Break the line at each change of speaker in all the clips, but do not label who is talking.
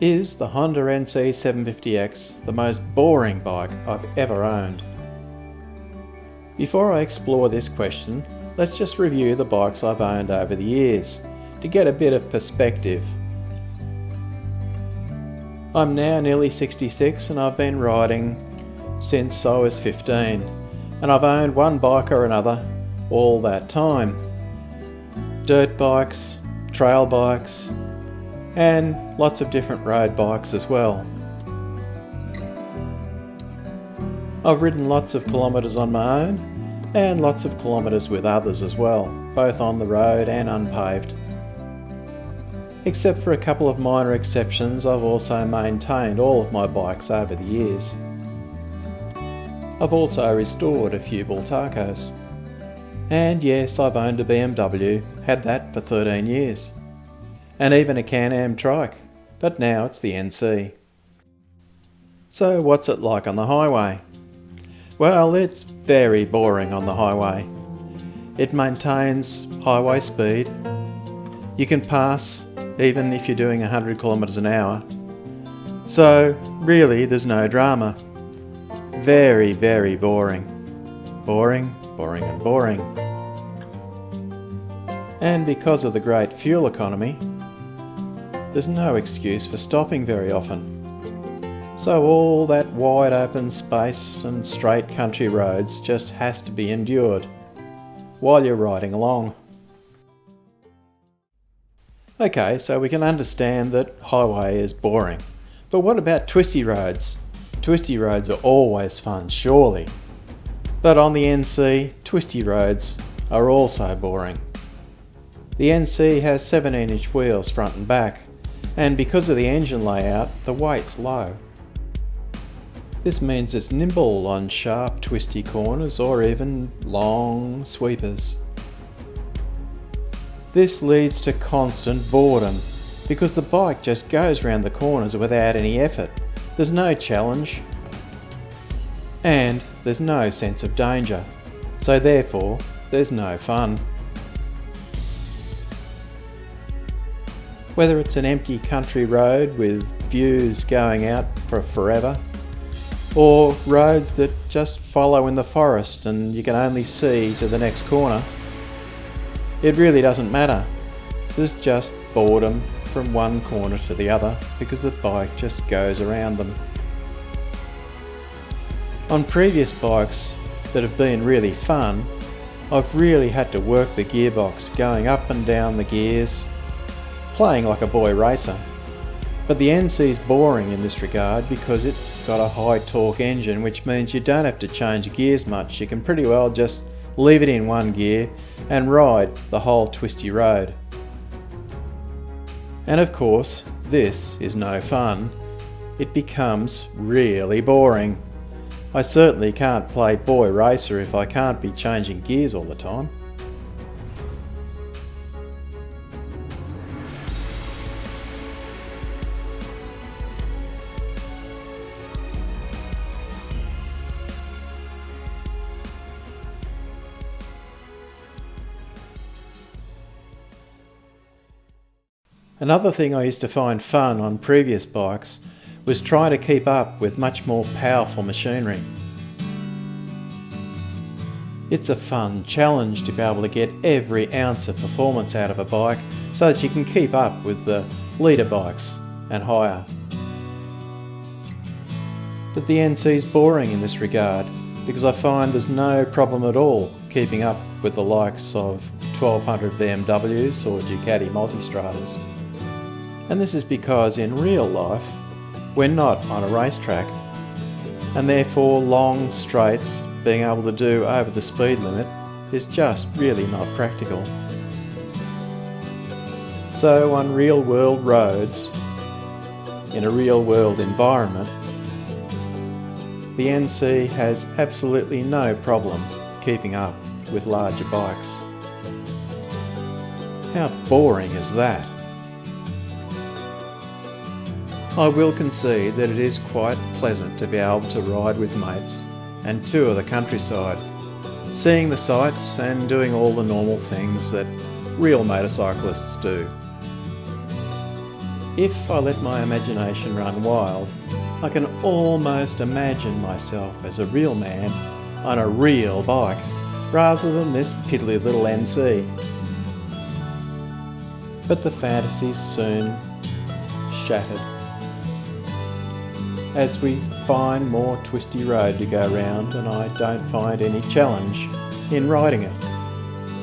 Is the Honda NC750X the most boring bike I've ever owned? Before I explore this question, let's just review the bikes I've owned over the years to get a bit of perspective. I'm now nearly 66 and I've been riding since I was 15, and I've owned one bike or another all that time. Dirt bikes, trail bikes, and lots of different road bikes as well. I've ridden lots of kilometres on my own and lots of kilometres with others as well, both on the road and unpaved. Except for a couple of minor exceptions, I've also maintained all of my bikes over the years. I've also restored a few Bultacos. And yes, I've owned a BMW, had that for 13 years. And even a Can-Am trike, but now it's the NC. So what's it like on the highway? Well, it's very boring on the highway. It maintains highway speed. You can pass even if you're doing 100 kilometres an hour. So really there's no drama. Very, very boring. Boring, boring and boring. And because of the great fuel economy, there's no excuse for stopping very often. So all that wide open space and straight country roads just has to be endured while you're riding along. Okay, so we can understand that highway is boring. But what about twisty roads? Twisty roads are always fun, surely. But on the NC, twisty roads are also boring. The NC has 17-inch wheels front and back, and because of the engine layout, the weight's low. This means it's nimble on sharp, twisty corners or even long sweepers. This leads to constant boredom because the bike just goes round the corners without any effort. There's no challenge and there's no sense of danger, so therefore there's no fun. Whether it's an empty country road with views going out for forever, or roads that just follow in the forest and you can only see to the next corner, it really doesn't matter. There's just boredom from one corner to the other because the bike just goes around them. On previous bikes that have been really fun, I've really had to work the gearbox, going up and down the gears, playing like a boy racer. But the NC's boring in this regard because it's got a high torque engine, which means you don't have to change gears much. You can pretty well just leave it in one gear and ride the whole twisty road. And of course, this is no fun. It becomes really boring. I certainly can't play boy racer if I can't be changing gears all the time. Another thing I used to find fun on previous bikes was trying to keep up with much more powerful machinery. It's a fun challenge to be able to get every ounce of performance out of a bike so that you can keep up with the leader bikes and higher. But the NC's boring in this regard because I find there's no problem at all keeping up with the likes of 1200 BMWs or Ducati Multistradas. And this is because in real life, we're not on a racetrack, and therefore long straights, being able to do over the speed limit, is just really not practical. So on real world roads, in a real world environment, the NC has absolutely no problem keeping up with larger bikes. How boring is that? I will concede that it is quite pleasant to be able to ride with mates and tour the countryside, seeing the sights and doing all the normal things that real motorcyclists do. If I let my imagination run wild, I can almost imagine myself as a real man on a real bike, rather than this piddly little NC. But the fantasies soon shattered, as we find more twisty road to go round and I don't find any challenge in riding it.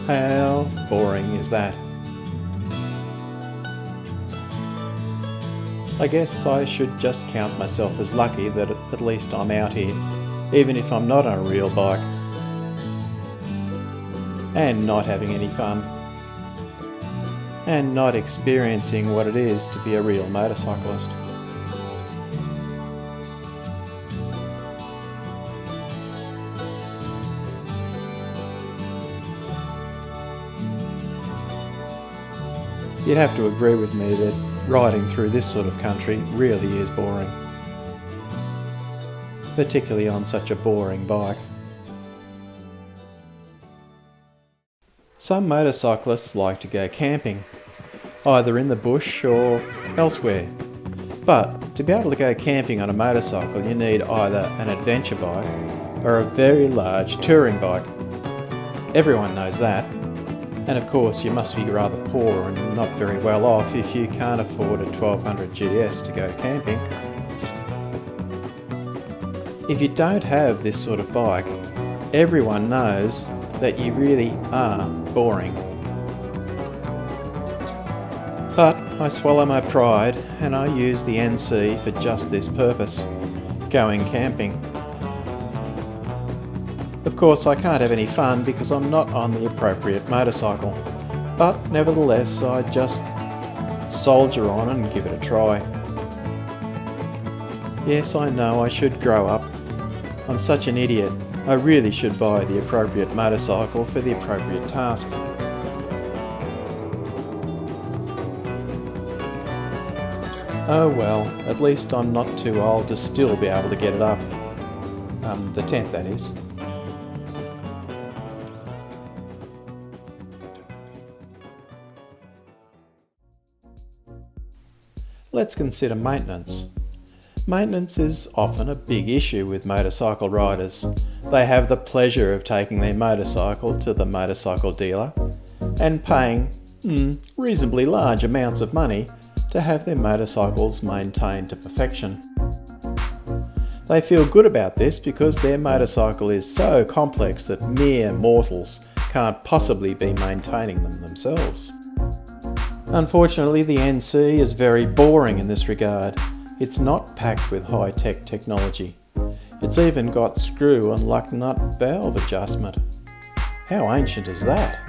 How boring is that? I guess I should just count myself as lucky that at least I'm out here, even if I'm not on a real bike, and not having any fun, and not experiencing what it is to be a real motorcyclist. You'd have to agree with me that riding through this sort of country really is boring, particularly on such a boring bike. Some motorcyclists like to go camping, either in the bush or elsewhere. But to be able to go camping on a motorcycle, you need either an adventure bike or a very large touring bike. Everyone knows that. And of course you must be rather poor and not very well off if you can't afford a 1200 GS to go camping. If you don't have this sort of bike, everyone knows that you really are boring. But I swallow my pride and I use the NC for just this purpose, going camping. Of course I can't have any fun because I'm not on the appropriate motorcycle, but nevertheless I just soldier on and give it a try. Yes, I know I should grow up. I'm such an idiot. I really should buy the appropriate motorcycle for the appropriate task. Oh well, at least I'm not too old to still be able to get it up. The tent, that is. Let's consider maintenance. Maintenance is often a big issue with motorcycle riders. They have the pleasure of taking their motorcycle to the motorcycle dealer and paying reasonably large amounts of money to have their motorcycles maintained to perfection. They feel good about this because their motorcycle is so complex that mere mortals can't possibly be maintaining them themselves. Unfortunately, the NC is very boring in this regard. It's not packed with high-tech technology. It's even got screw and luck nut valve adjustment. How ancient is that?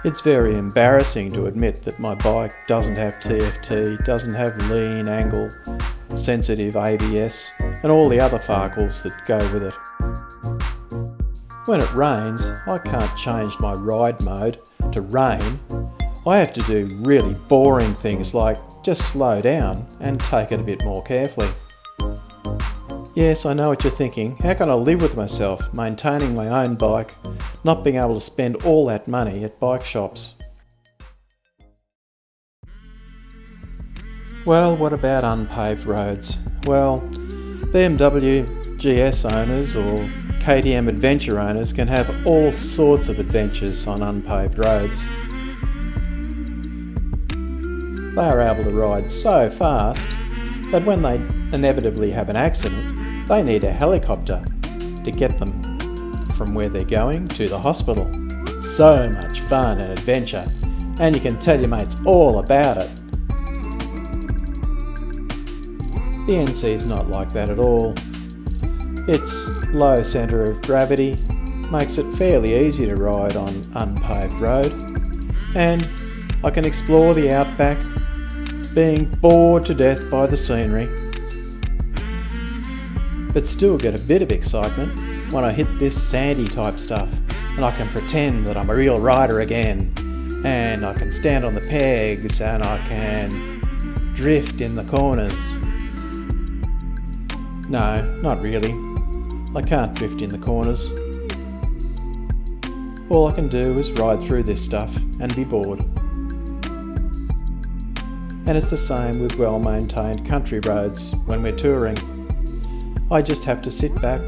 It's very embarrassing to admit that my bike doesn't have TFT, doesn't have lean angle, sensitive ABS, and all the other farkles that go with it. When it rains, I can't change my ride mode to rain. I have to do really boring things like just slow down and take it a bit more carefully. Yes, I know what you're thinking. How can I live with myself, maintaining my own bike, not being able to spend all that money at bike shops? Well, what about unpaved roads? Well, BMW GS owners or KTM adventure owners can have all sorts of adventures on unpaved roads. They are able to ride so fast that when they inevitably have an accident, they need a helicopter to get them from where they're going to the hospital. So much fun and adventure, and you can tell your mates all about it. The NC is not like that at all. Its low centre of gravity makes it fairly easy to ride on unpaved road, and I can explore the outback, being bored to death by the scenery, but still get a bit of excitement when I hit this sandy type stuff and I can pretend that I'm a real rider again, and I can stand on the pegs and I can drift in the corners. No, not really. I can't drift in the corners. All I can do is ride through this stuff and be bored. And it's the same with well-maintained country roads when we're touring. I just have to sit back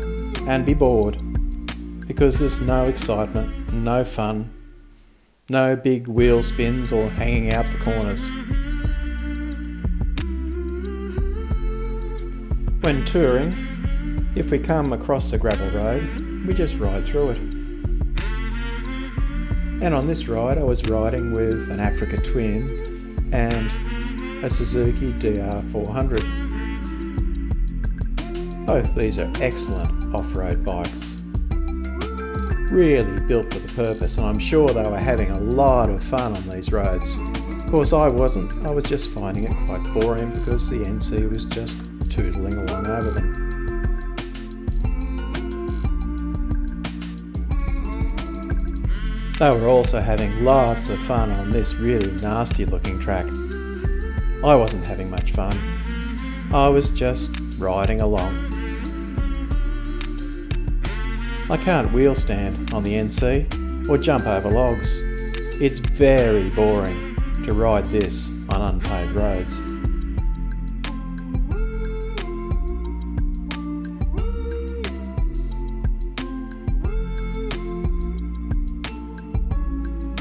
and be bored, because there's no excitement, no fun, no big wheel spins or hanging out the corners. When touring, if we come across a gravel road, we just ride through it. And on this ride I was riding with an Africa Twin and a Suzuki DR400. Both these are excellent off-road bikes. Really built for the purpose, and I'm sure they were having a lot of fun on these roads. Of course I wasn't, I was just finding it quite boring because the NC was just tootling along over them. They were also having lots of fun on this really nasty looking track. I wasn't having much fun. I was just riding along. I can't wheel stand on the NC or jump over logs. It's very boring to ride this on unpaved roads.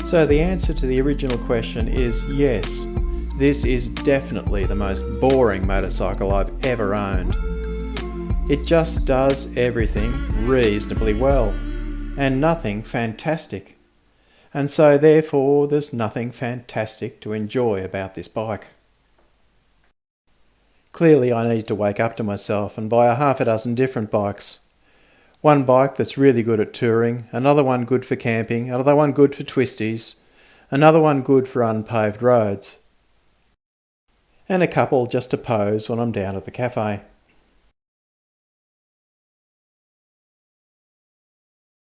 So the answer to the original question is yes, this is definitely the most boring motorcycle I've ever owned. It just does everything reasonably well, and nothing fantastic. And so therefore there's nothing fantastic to enjoy about this bike. Clearly I need to wake up to myself and buy a half a dozen different bikes. One bike that's really good at touring, another one good for camping, another one good for twisties, another one good for unpaved roads, and a couple just to pose when I'm down at the cafe.